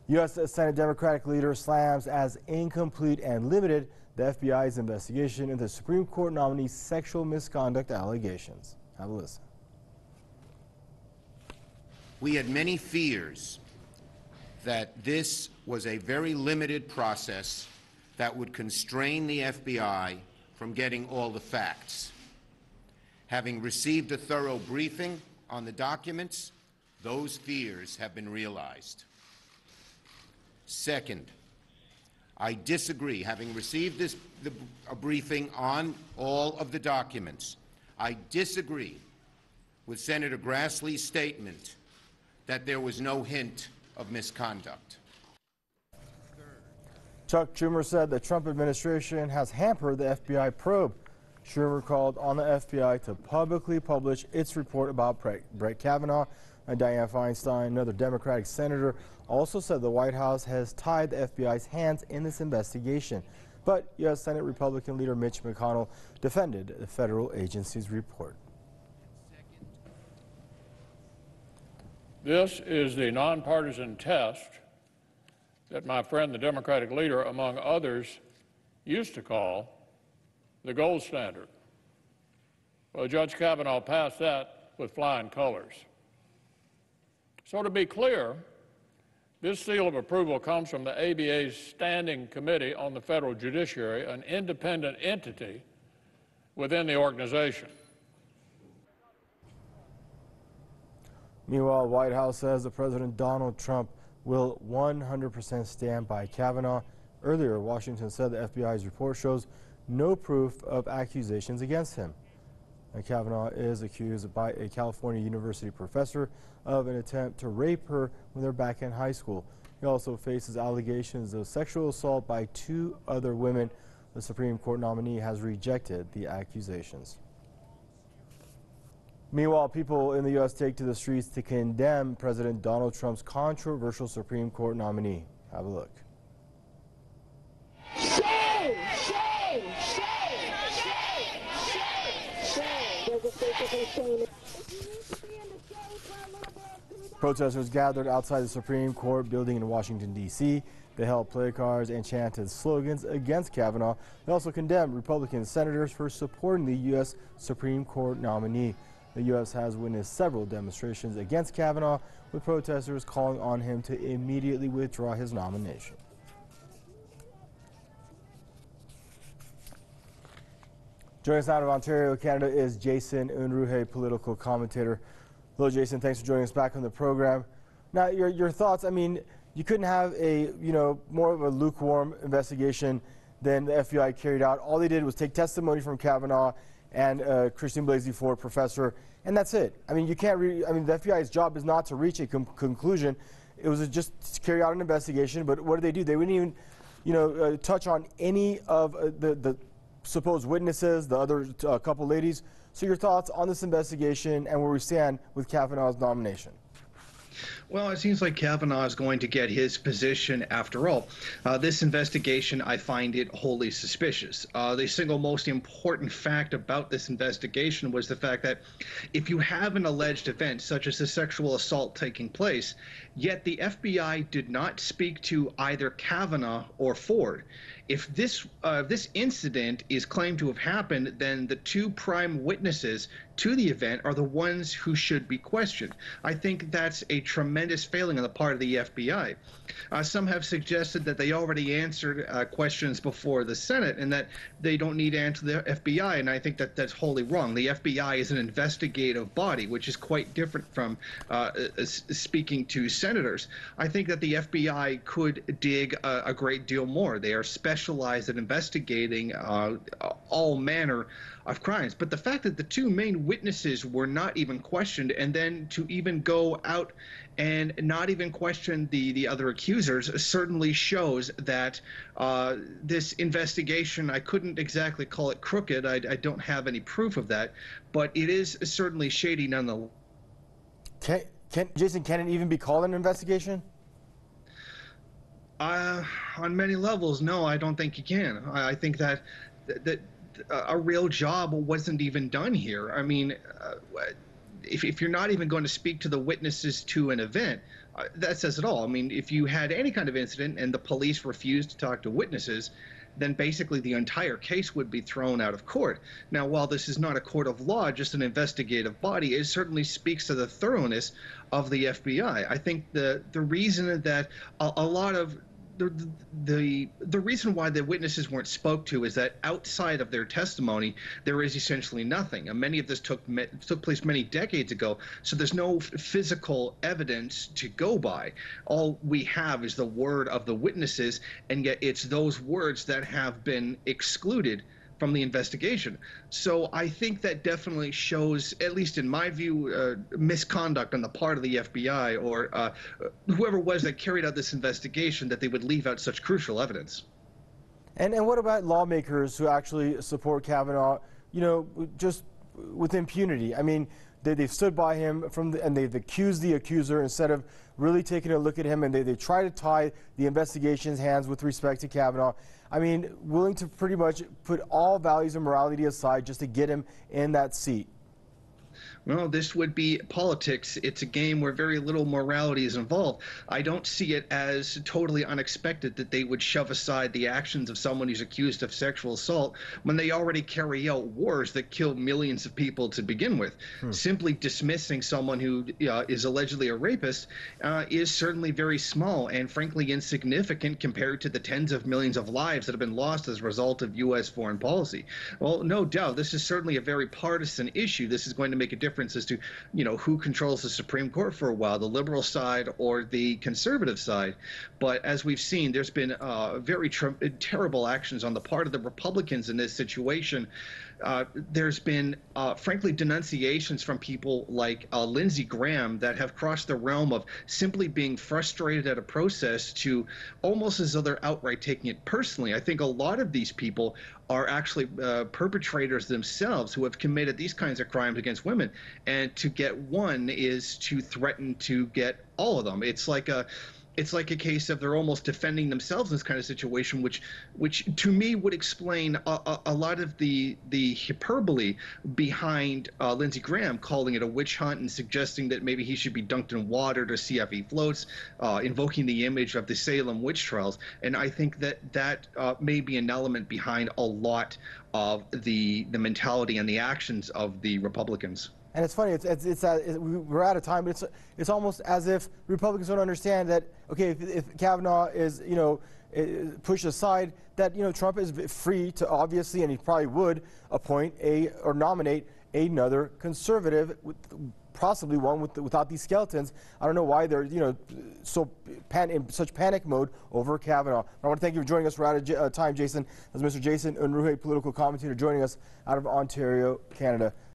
U.S. Senate Democratic leader slams as incomplete and limited the FBI's investigation into Supreme Court nominee's sexual misconduct allegations. Have a listen. We had many fears that this was a very limited process that would constrain the FBI from getting all the facts. Having received a thorough briefing on the documents, those fears have been realized. Second, I disagree. Having received a briefing on all of the documents, I disagree with Senator Grassley's statement that there was no hint of misconduct. Chuck Schumer said the Trump administration has hampered the FBI probe. Schumer called on the FBI to publicly publish its report about Brett Kavanaugh. And Dianne Feinstein, another Democratic senator, also said the White House has tied the FBI's hands in this investigation. But U.S. Senate Republican leader Mitch McConnell defended the federal agency's report. This is the nonpartisan test that my friend, the Democratic leader, among others, used to call the gold standard. Well, Judge Kavanaugh passed that with flying colors. So to be clear, this seal of approval comes from the ABA's Standing Committee on the Federal Judiciary, an independent entity within the organization. Meanwhile, the White House says that President Donald Trump will 100% stand by Kavanaugh. Earlier, Washington said the FBI's report shows no proof of accusations against him. And Kavanaugh is accused by a California University professor of an attempt to rape her when they're back in high school. He also faces allegations of sexual assault by 2 other women. The Supreme Court nominee has rejected the accusations. Meanwhile, people in the U.S. take to the streets to condemn President Donald Trump's controversial Supreme Court nominee. Have a look. Shame! Shame! Shame! Shame! Shame! Protesters gathered outside the Supreme Court building in Washington, D.C. They held placards and chanted slogans against Kavanaugh. They also condemned Republican senators for supporting the U.S. Supreme Court nominee. The U.S. has witnessed several demonstrations against Kavanaugh, with protesters calling on him to immediately withdraw his nomination. Joining us out of Ontario, Canada, is Jason Unruhe, political commentator. Hello, Jason. Thanks for joining us back on the program. Now, your thoughts. I mean, you couldn't have a more of a lukewarm investigation than the FBI carried out. All they did was take testimony from Kavanaugh and Christine Blasey Ford, professor, and that's it. I mean, you can't the FBI's job is not to reach a conclusion. It was just to carry out an investigation. But what did? They wouldn't even, touch on any of the supposed witnesses, the other couple ladies. So your thoughts on this investigation and where we stand with Kavanaugh's nomination? Well, it seems like Kavanaugh is going to get his position after all. This investigation, I find it wholly suspicious. The single most important fact about this investigation was the fact that if you have an alleged event such as a sexual assault taking place, yet the FBI did not speak to either Kavanaugh or Ford. If this incident is claimed to have happened, then the 2 prime witnesses to the event are the ones who should be questioned. I think that's a tremendous failing on the part of the FBI. Some have suggested that they already answered questions before the Senate and that they don't need to answer the FBI, and I think that that's wholly wrong. The FBI is an investigative body, which is quite different from speaking to senators. I think that the FBI could dig a great deal more. They are specialized at investigating all manner of crimes. But the fact that the 2 main witnesses were not even questioned, and then to even go out and not even question the other accusers, certainly shows that this investigation, I couldn't exactly call it crooked. I don't have any proof of that, but it is certainly shady nonetheless. Jason, can it even be called an investigation? On many levels, no, I don't think you can. I think that a real job wasn't even done here. I mean, if you're not even going to speak to the witnesses to an event, That says it all. I mean, if you had any kind of incident and the police refused to talk to witnesses, then basically the entire case would be thrown out of court. Now, while this is not a court of law, just an investigative body, it certainly speaks to the thoroughness of the FBI. I think the reason that a lot of the reason why the witnesses weren't spoke to is that outside of their testimony, there is essentially nothing. And many of this took place many decades ago, so there's no physical evidence to go by. All we have is the word of the witnesses, and yet it's those words that have been excluded from the investigation. So I think that definitely shows, at least in my view, misconduct on the part of the FBI or whoever it was that carried out this investigation, that they would leave out such crucial evidence. And what about lawmakers who actually support Kavanaugh, you know, just with impunity? I mean, they've stood by him and they've accused the accuser instead of really taking a look at him, and they try to tie the investigation's hands with respect to Kavanaugh. I mean, willing to pretty much put all values and morality aside just to get him in that seat. Well, this would be politics. It's a game where very little morality is involved. I don't see it as totally unexpected that they would shove aside the actions of someone who's accused of sexual assault when they already carry out wars that kill millions of people to begin with. Simply dismissing someone who is allegedly a rapist is certainly very small and frankly insignificant compared to the tens of millions of lives that have been lost as a result of U.S. foreign policy. Well, no doubt, this is certainly a very partisan issue. This is going to make a difference as to, you know, who controls the Supreme Court for a while, the liberal side or the conservative side. But as we've seen, there's been very terrible actions on the part of the Republicans in this situation. There's been, frankly, denunciations from people like Lindsey Graham that have crossed the realm of simply being frustrated at a process to almost as though they're outright taking it personally. I think a lot of these people are actually perpetrators themselves who have committed these kinds of crimes against women. And to get one is to threaten to get all of them. It's like a case of they're almost defending themselves in this kind of situation, which to me would explain a lot of the hyperbole behind Lindsey Graham calling it a witch hunt and suggesting that maybe he should be dunked in water to see if he floats, invoking the image of the Salem witch trials. And I think that may be an element behind a lot of the mentality and the actions of the Republicans. And it's funny, we're out of time, but it's almost as if Republicans don't understand that, okay, if Kavanaugh is, you know, pushed aside, that, you know, Trump is free to obviously, and he probably would, appoint or nominate another conservative, possibly one without these skeletons. I don't know why they're, you know, in such panic mode over Kavanaugh. I want to thank you for joining us. We're out of time, Jason. That's Mr. Jason Unruhe, political commentator, joining us out of Ontario, Canada.